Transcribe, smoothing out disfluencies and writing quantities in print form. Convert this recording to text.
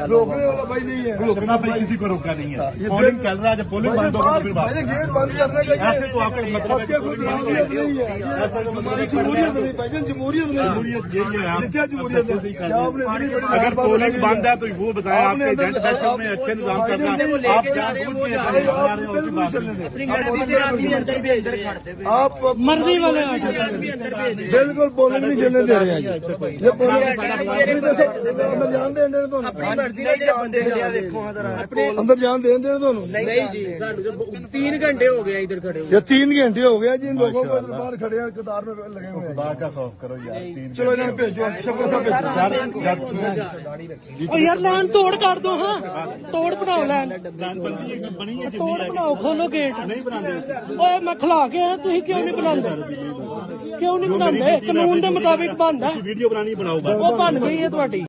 रोकने वाला भाई नहीं है, रोकना भाई किसी को रोका नहीं है। पोलिंग चल रहा है, जब पोलिंग बंद होगा फिर बात। गेट बंद करने का ऐसे तो आपका मतलब है जमहूरियत नहीं भाईजान, जमहूरियत नहीं, यही है। क्या जमहूरियत है? अगर पोलिंग बंद है तो वो बताएं, आपके एजेंट बैठे में अच्छे निजाम चल रहा है, आप आप मर्जी वाले बिल्कुल पोलिंग नहीं चलने दे रहे हैं। ये पोलिंग अंदर जान दें अंदर जान दें दोनों नहीं जी, 3 घंटे हो गए इधर खड़े हुए। ये 3 घंटे हो गया जिन लोगों को इधर बाहर खड़े हैं, कतार में लगे हुए हैं। का सॉफ करो यार। चलो इन्हें भेजो, सबका सब भेजो। यार लाइन तोड़ कर दो, हाँ तोड़ बनाओ लाइन, बनी है तोड़ बनाओ, खोलो गेट। नहीं बनाते। ओए मैं खिला के आया, तुम क्यों नहीं बनाते? क्यों नहीं बनाते? कानून के मुताबिक बनता। वीडियो बनानी बनाओ। वो बन गई है ਤੁਹਾਡੀ।